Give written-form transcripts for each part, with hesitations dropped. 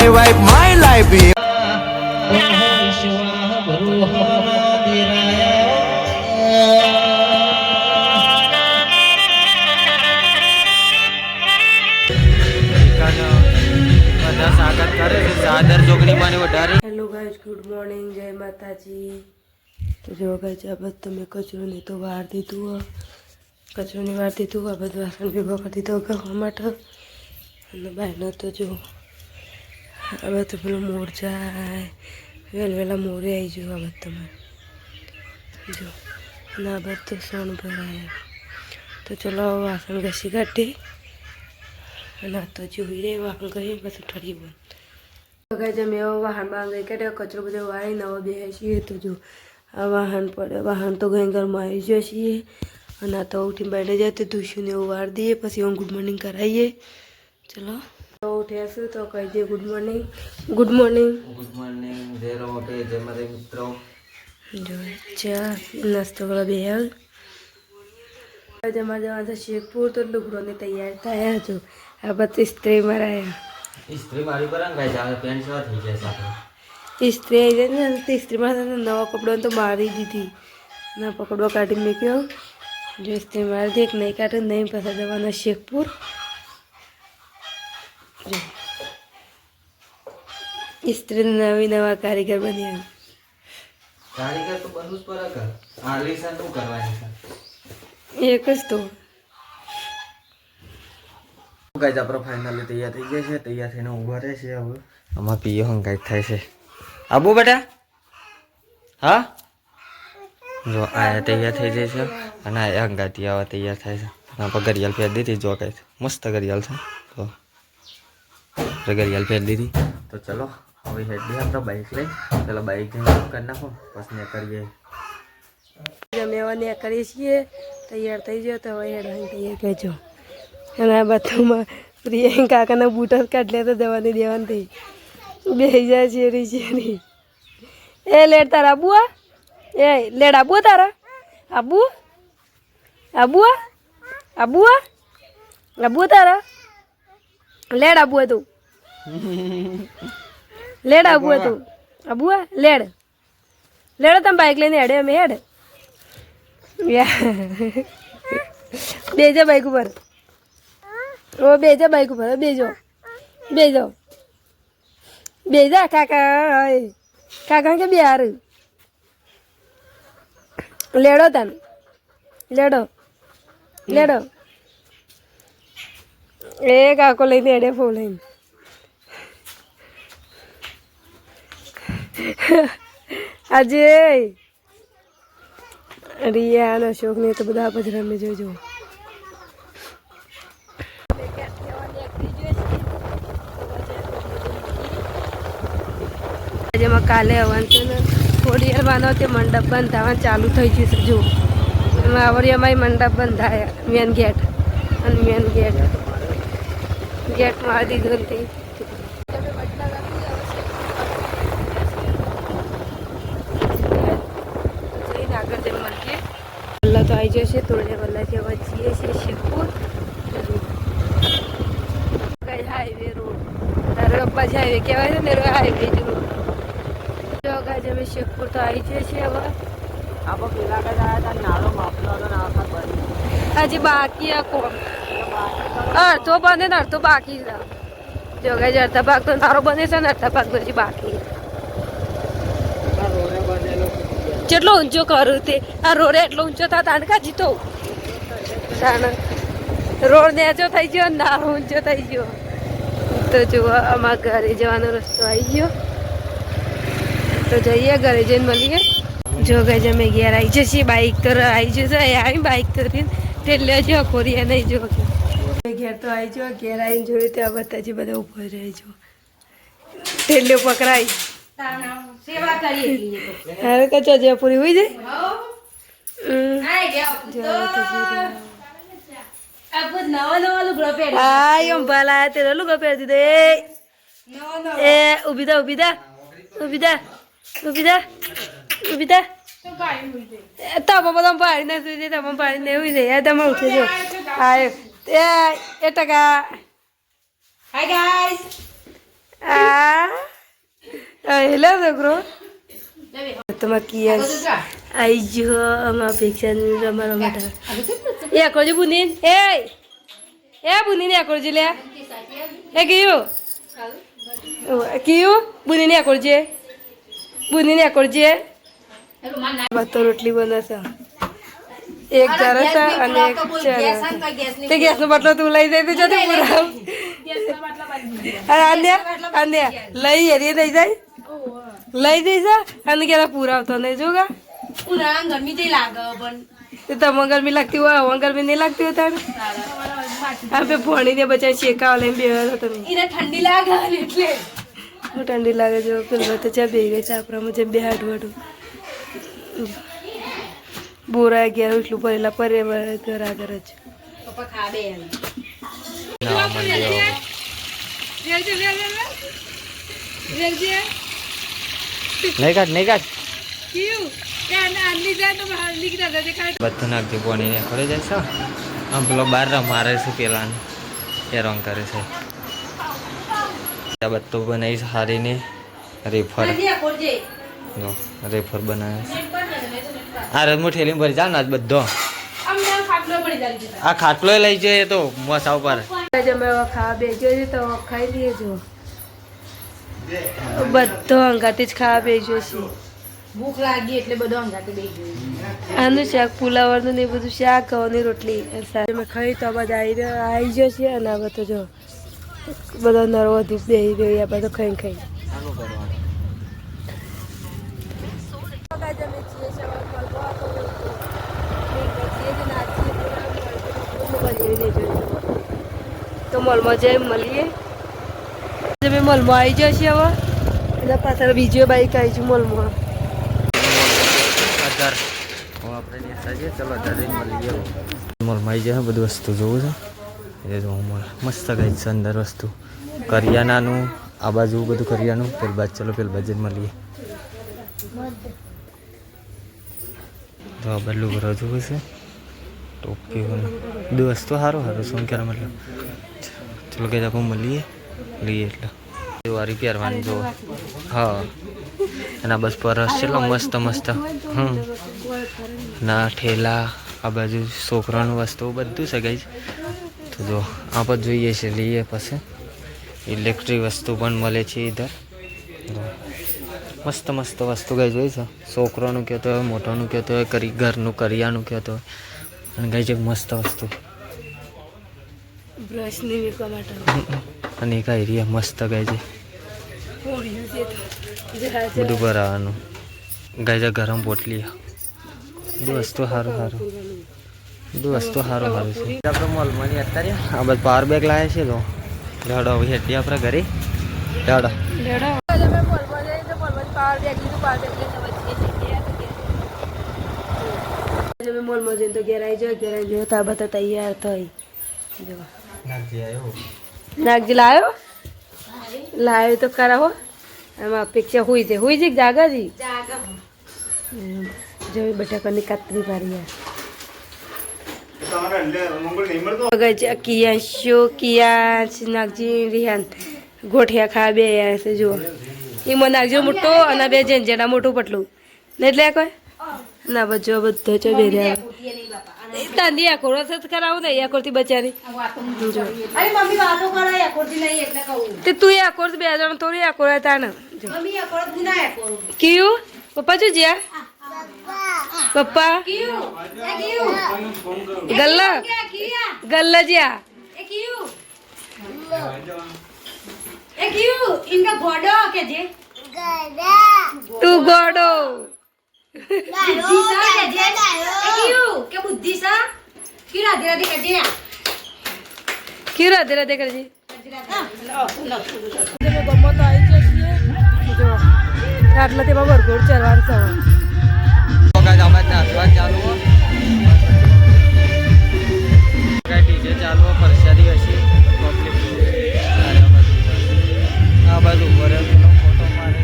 my wife, my life. Hello guys, good morning, जय माता जी। तो जो गाइस अब તમે કચરો ને તો વાર દીધું કચરોની વાર દીધું આ બધું વાસણ ભેગો કરી દીધો ગવા માટે અને બહારનો તો જો આ બધું પેલું મોર જાય વહેલા મોરે આવી ગયું આ બધું તમારે જો અને આ બધું સોન ભરાય તો ચલો વાસણ ઘસી કાઢી અને આ તો જોઈ રે વાસણ ઘસી પછી ઠરી બંધ તો ગાઈસ અમે વાહન બાંધી કાઢ્યો કચરો બધો વાળી નવો બેસીએ તો જો આ વાહન પડે વાહન તો ગઈ ઘરમાં આવી જઈએ અને આ તો ઉઠીને બેઠે જાય તો દૂષણ એવું વાર દઈએ પછી હું ગુડ મોર્નિંગ કરાવીએ ચલો તો ઉઠ્યા છું તો કહી દઈએ good morning good morning good morning જય રોટે જય મારે મિત્રો જો ચા નાસ્તો કરવા બે જમા જવા છે શેખપુર તો લુગડોને તૈયાર થયા જો આ બધી સ્ત્રી મરાયા ઇસ્ત્રી મારી પર ગાય જાવે પેન્ટ સવા થઈ જાય સાથે ઇસ્ત્રી આવી જાય ને તો ઇસ્ત્રીમાં નવા કપડાં તો મારી દીધી ના પકડવા કાઢી મૂક્યો જો ઇસ્ત્રી મારી દી એક નહીં કાઢે નહીં પાછા જવાના શેખપુર જો ઇસ્ત્રી નવી નવા કારીગર બન્યા કારીગર તો બનવું જ પડે કે આ લેસન શું કરવાની છે એક જ તો ગાય આપણો ફાઇનલી તૈયાર થઈ જાય છે તૈયાર થઈને ઊભા રહે છે હવે આમાં પીએ હંગાઈ થાય છે આબુ બેટા હા જો આ તૈયાર થઈ જાય છે અને આ હંગાતી આવા તૈયાર થાય છે અને આપણે ઘડિયાળ પહેરી દીધી જો કઈ મસ્ત ઘડિયાળ છે તો ઘડિયાળ પહેરી દીધી તો ચલો હવે હેડ દે આપણે બાઇક લઈ પેલા બાઇક જઈને કરી નાખો પછી ને કરીએ અમે એવા કરીએ છીએ તૈયાર થઈ ગયો તો હવે હેડ તૈયાર કહેજો અને આ બાથરૂમમાં પ્રિયા કાકાના બૂટ કાઢ લે તો જવાની દેવાની થઈ બેસી જાય ચેરી ચેરી એ લેડ તારા આબુ એ લેડ આબુ તારા આબુ આબુ આબુ આબુ તારા લેડ આબુ તું લેડ આબુ તું આબુ લેડ લેડ તમે બાઇક લઈને હેડે અમે હેડ બેજો બાઇક ઉપર ઓ બેજો બાઇક ઉપર બેજો બેજો બેજા કાકા કાકા કે બિહાર લેડો તન લેડો લેડો એ કાકો લઈને એડે ફોન લઈને આજે રિયા અને અશોક ને તો બધા પછી રમે જોજો જેમાં કાલે આવવાનું છે ને થોડી વાર બાંધો તે મંડપ બંધ થવાનું ચાલુ થઈ જશે જો એમાં આવડી અમારી મંડપ બંધ થાય મેન ગેટ અને મેન ગેટ મારી દીધો નથી આગળ જેમ મળીએ વલ્લા તો આવી જશે થોડી વલ્લાથી હવે જઈએ છીએ શેખપુર હાઈવે રોડ તારો અબ્બાજી હાઈવે કહેવાય છે ને હાઈવે જ રોડ જો ગાય અમે શેખપુર તો આવી જઈએ છીએ હવે આપણે પેલા આવ્યા હતા નાળો માપલો હજી બાકી આ કોણ અડધો બને ને અડધો બાકી છે જો ગાય અડધા ભાગ તો સારો બને છે ને અડધા ભાગ તો હજી બાકી જેટલો ઊંચો કરું તે આ રોડ એટલો ઊંચો થાય તાને કા જીતો રોડ નેચો થઈ ગયો ના ઊંચો થઈ ગયો તો જુઓ અમારા ઘરે જવાનો રસ્તો આવી ગયો તો જઈએ ઘરે જઈને મળીએ જો ગઈ અમે ઘેર આવી જશે બાઇક તો આવી જશે આવી બાઇક તો એટલે જો ખોરીએ નહીં જો ઘેર તો આવી જો ઘેર આવીને જોયું ત્યાં બધાજી બધા ઉભો રહી જો ટેલ્યો પકડાઈ હવે કચો જે પૂરી હોય જાય હા એમ ભલા તેરો લુગો પહેરી દીધો એ ઉભી થા ઉભી થા ઉભી થા ઉભી થા ઉભી થા તમ પાડી ના સુઈ જાય તમે પાડી ને એવું જાય તમે ઉઠી જો હા એ ટકા હાય ગાઈસ હેલો છોકરો તમારે કિયા આઈ જો અમારા અપેક્ષા રમવા માટે એ આકોજી બુની એ બુની ને આકોજી લે એ કયું બુની ને આકોજી તો રોટલી બને છે એક જરા છે અને એક તે ગેસનો બાટલો તું લઈ જાય તો જતો પૂરા અને લઈ હરી થઈ જાય લઈ જઈશ અને ક્યારે પૂરા આવતો નહીં જોગા ગરમી જઈ લાગે પણ તમને ગરમી લાગતી હોય હવે ગરમી નહીં લાગતી હોય તારે આપણે ભણીને બચાવી શેકાવા લઈને બેવા તમે એને ઠંડી લાગે એટલે હું ઠંડી લાગે જો પેલો તો ચા બે ગઈ ચાપરામાં જેમ બે હાડવાડું બોરા ગયા એટલું ભરેલા પરે ઘર આગળ જ પપ્પા ખાબે નહીં કાઢ બધું નાખતી પોણીને ખોરી જાય છે આમ પેલો બાર મારે છે પેલાને એ રંગ કરે છે બધું બનાવી સારીને રેફર જો રેફર બનાવે છે આ રમો ઠેલી ભરી જાવ ને આજ બધો આ ખાટલો લઈ જાય તો મસા ઉપર અમે ખાવા બેજો તો ખાઈ લઈએ જો બધો અંગાથી જ ખાવા બેજો છે ભૂખ લાગી એટલે બધો અંગાતે બેસી ગયો આનું શાક પુલાવરનું ને એ બધું શાક ઘઉંની રોટલી સાથે મેં ખાઈ તો બધા આવી જશે અને આ બધો જો બધો નરવો ધૂપ બેસી ગયો આ બધો ખાઈ ખાઈ તો મોલમાં જઈ મળીએ અમે મોલમાં આવી જશે હવે એના પાછળ બીજો બાઈક આવી છું મોલમાં આપણે ચલો મળીએ મોલમાં આવી જાય બધું વસ્તુ જોવું છે એ જોવું મોલ મસ્ત ગઈ છે અંદર વસ્તુ કરિયાનાનું આ બાજુ બધું કરિયાનું પેલ બાજુ ચલો પેલ બાજુ મળીએ તો આ બધું ઘર જોવું છે ટોપી બધું વસ્તુ સારું સારું શું ક્યારે મતલબ ચલો કે આપણે મળીએ લઈએ એટલે વારી પહેરવાની જો હા એના બસ પરસ છે મસ્ત મસ્ત ના ઠેલા આ બાજુ છોકરાનું વસ્તુ બધું સગાઈ તો જો આ પણ જોઈએ છે લઈએ પછી ઇલેક્ટ્રિક વસ્તુ પણ મળે છે ઇધર મસ્ત મસ્ત વસ્તુ ગઈ જોઈ છે છોકરાનું કહેતો હોય મોટાનું કહેતો હોય ઘરનું કરિયાનું કહેતો હોય અને ગઈ છે મસ્ત વસ્તુ અને એક એરિયા મસ્ત ગઈ છે બધું ભરાવાનું ગઈ છે ગરમ પોટલી બધું વસ્તુ સારું સારું બધું વસ્તુ સારું સારું છે આપણે મોલમાં અત્યારે આ બધું પાવર બેગ લાવે છે તો હેડો હેડી આપણે ઘરે હેડો મોલમાં જઈને તો ઘેરાઈ જાય તો આ બધા તૈયાર થઈ નાગજી લાયો તો ખરા હો એમાં અપેક્ષા હુઈ છે જાગાજી જો બટાકાની કાતરી પાડી કિયા નાગજી રિહાન ગોઠિયા ખા બે છે જો એમાં નાગજો મોટો અને બે જેના મોટું પટલું ને એટલે કોઈ ના બજો બધો ચો બે તાંદી આકોર કરાવું ને આકોરથી બચારી અરે મમ્મી વાતો કરે આકોરથી નહીં એટલે કહું તે તું આકોર બે જણ થોડી આકોર તાને મમ્મી આકોરથી ના આકોર કયું પપ્પા જો જ્યા પપ્પા ક્યું એ ક્યું ગલ્લા ગલ્લા જ્યા એ ક્યું ઇનકા ગોડો કે જે તું ગોડો बुद्धि सा के जे ए क्यों के बुद्धि सा क्यों राधे राधे कर जे क्यों राधे राधे कर जी આટલા તેમાં વરઘોડ ચરવાનું છે ચાલુ ડીજે ચાલુ પરસાદી હશે આ બાજુ ફોટો મારે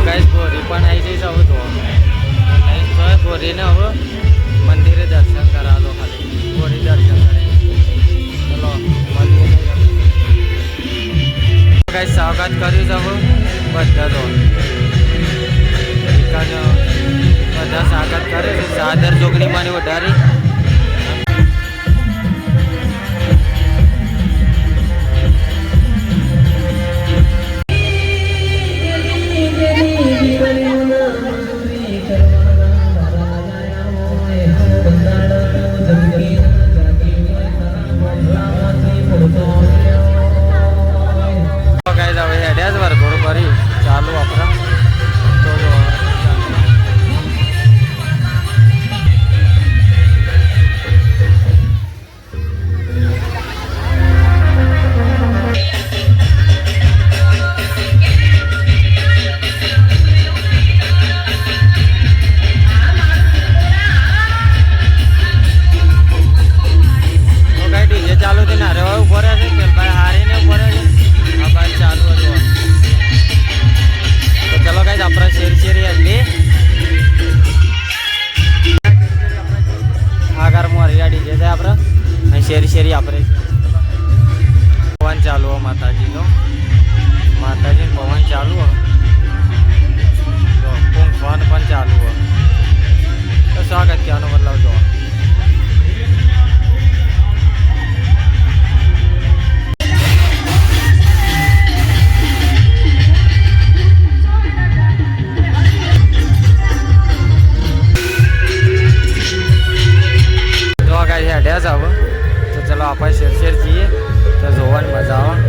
ગાઈસ ગોરી પણ આવી જઈશ હવે તો ગોરીને હવે મંદિરે દર્શન કરાવો ખાલી ગોરી દર્શન કરે ચલો મળીએ સ્વાગત કર્યું છે બધા તો બધા સ્વાગત કરે છે સાદર જોગણીમાં વધારી ચાલુ આપણા ડીજે ચાલુ થઈને હારે ઉભો રહે છે પેલભાઈ હારીને ઉભો રહે છે આ ભાઈ ચાલુ હતું તો ચલો ગાઈસ આપણે શેરી હતી આગળ મોરિયા ડીજે છે આપણે અહીં શેરી આપણે પવન ચાલુ હો માતાજીનો પવન ચાલુ હો તો ફોન પણ ચાલુ હો તો સ્વાગત કહેવાનો મતલબ જો હેડ્યા જ હવે તો ચલો આપણે શેર જઈએ તો જોવાની મજા આવે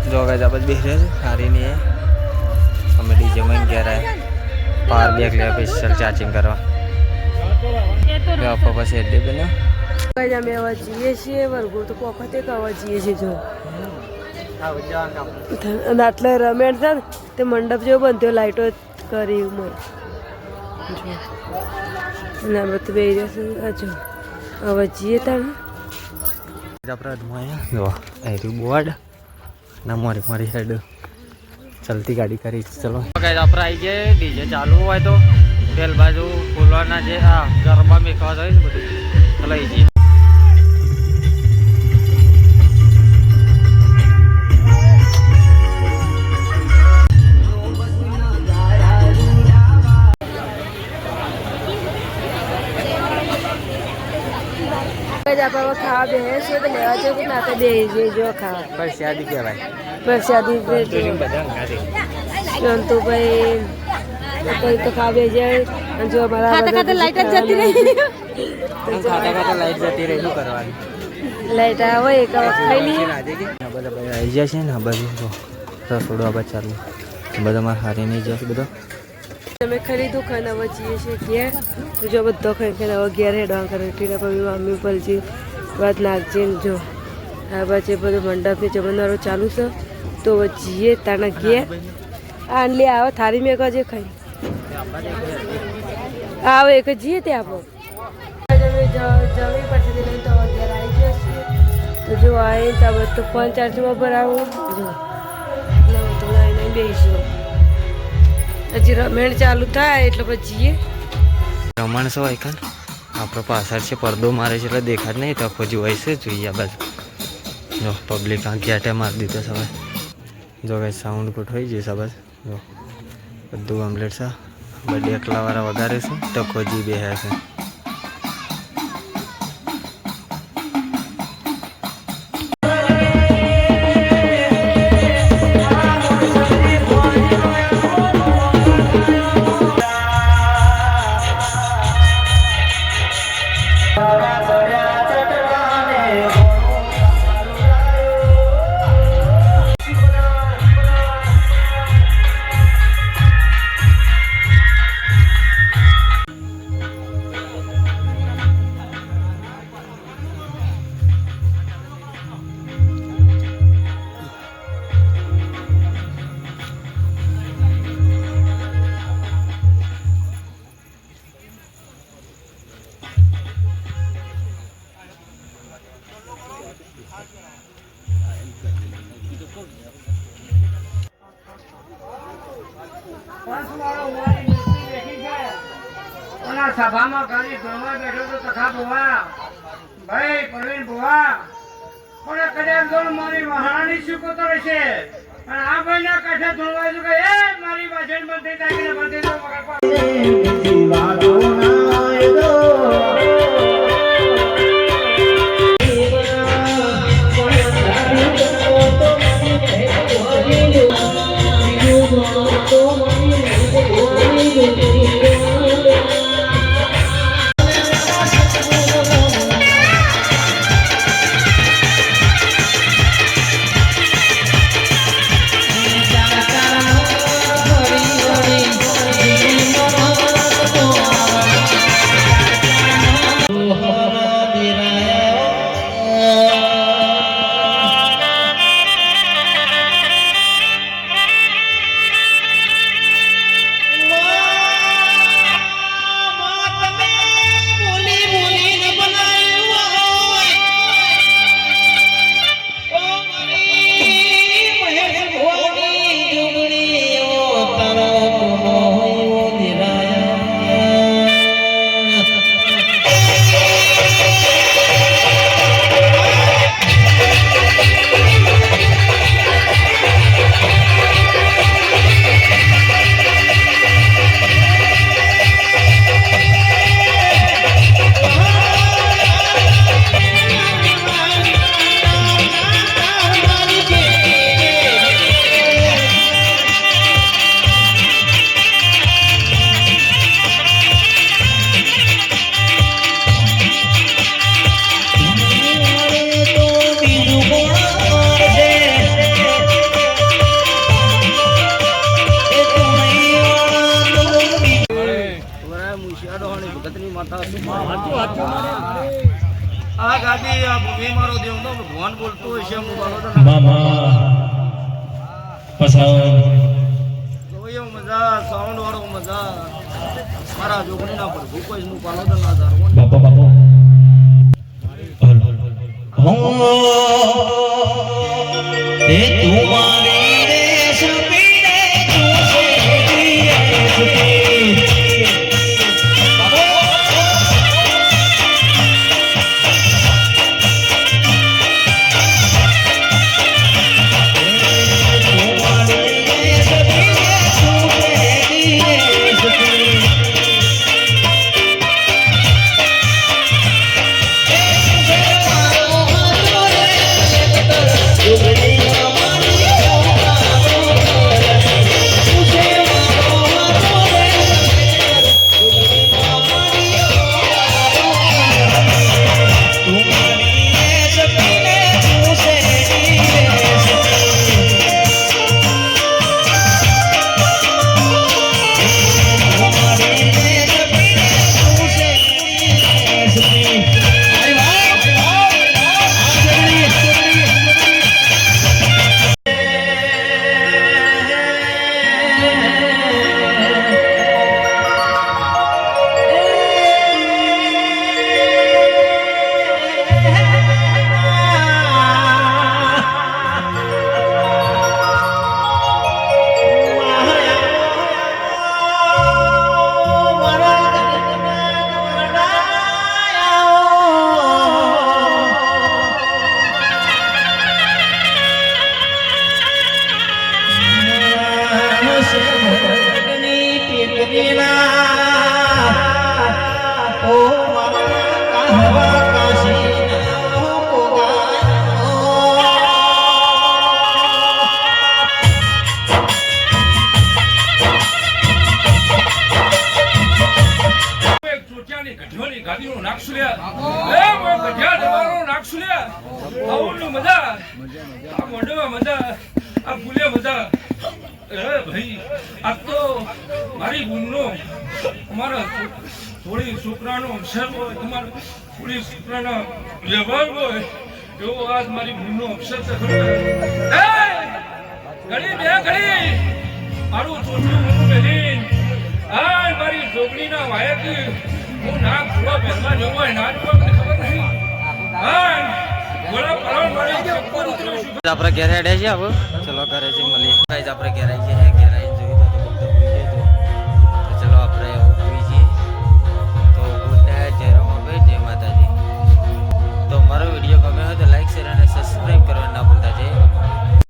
જો ગાઈસ આપણે બેસી રહ્યા છે હારીની અમે ડીજેમાં ઘેર આવ્યા पावर बैग ले स्पेशल चार्जिंग करवा आप बस हेड बने गाइस અમે આવા જઈએ છીએ વર્ગો તો પોખતે કાવા જઈએ છીએ જો અને આટલે રમેણ છે તે મંડપ જેવો બંધ્યો લાઈટો કરી ઉમર ના બત બે જશે આજો આવા જઈએ તાણ આપણે ધમાયા જો આ બોર્ડ ના મારી હેડ चलती गाड़ी करी चलो गाइस આપણે આવી ગયા ડીજે ચાલુ હોય તો પેલ બાજુ ફૂલવાના જે આ ગરબા મેકવા જાય છે બધું ચલો ઈ જી આપણે ખાવા બે છે તો લેવા જો કે નાતે બે જો ખાવા બસ યાદી કહેવાય પ્રસાદી તો ભાઈ કઈ તો ખાવે જાય અને જો અમારા ખાતા લાઈટ જ જતી રહી ખાતા લાઈટ જતી રહી શું કરવાની લાઈટ આવે એક ખાઈ લઈએ બધા આવી જાય છે ને બધું રસોડું આ ચાલુ બધા મારે હારી નહીં જશે બધો તમે ખરીદું ખાને હવે જઈએ છીએ ઘેર જો બધો ખાઈ ખાઈને હવે ઘેર હેડવા કરે ટીના પમ્મી મમ્મી પલજી વાત નાખજે જો આ બાજુ બધું મંડપને જમણવારો ચાલુ છે તો જઈએ તાના ઘેર આનલી આવે થારી મેં કજે ખાઈ આવે એક જઈએ તે આપો જમી પછી તો ઘેર આવી ગયા છીએ તો જો આવી તો હવે તો ફોન ચાર્જમાં ભરાવું જો તો આવીને બેસીશું હજી રમેણ ચાલુ થાય એટલે પછી જઈએ રમણ શું હોય કાન આપણો પાછળ છે પડદો મારે છે એટલે દેખાડ નહીં તો ખોજી હોય છે જોઈએ આ બાજુ જો પબ્લિક આ ગેટે મારી દીધો સવાય જો કઈ સાઉન્ડ ગોઠવાઈ જઈએ સવાય જો બધું કમ્પ્લીટ છે બધી એકલાવાળા વધારે છે તો ખોજી બે છે આ સભામાં ખાલી જોવા બેઠો તો તખા ભુવા ભાઈ પ્રવીણ ભુવા પણ કદાચ જોડ મારી મહારાણી શીખોતો રહેશે અને આ ભાઈના કાંઠે ધોળવા છું કે એ મારી પાછળ બંધી તાકીને બંધી તો મગર આ ગાદી આ ભૂમિ મારો દેવ તો ભગવાન બોલતો હોય છે હું બોલો તો મામા પસાવ જોયો મજા સાઉન્ડ વાળો મજા મારા જોગણીના પ્રભુ કોઈ નું પાલો તો ના ધારવો બાપા બાપા એ તું મારી રે સપીને તું છે મારી બુનનો અમારા થોડી છોકરાનો અક્ષર હોય તમારો થોડી છોકરાનો વ્યવહાર હોય એવો આજ મારી બુનનો અક્ષર છે ઘડી બે ઘડી મારું ચોટલું મોટું પહેરી આ મારી છોકરીના વાયક હું ના ઘોડા પહેરવા જવું હોય ના જવું મને ખબર નહીં હા ઘોડા પરવા મારી આપણે ઘેર હેડે છે હવે ચલો ઘરે જઈ મળીએ આપણે ઘેર આવી છે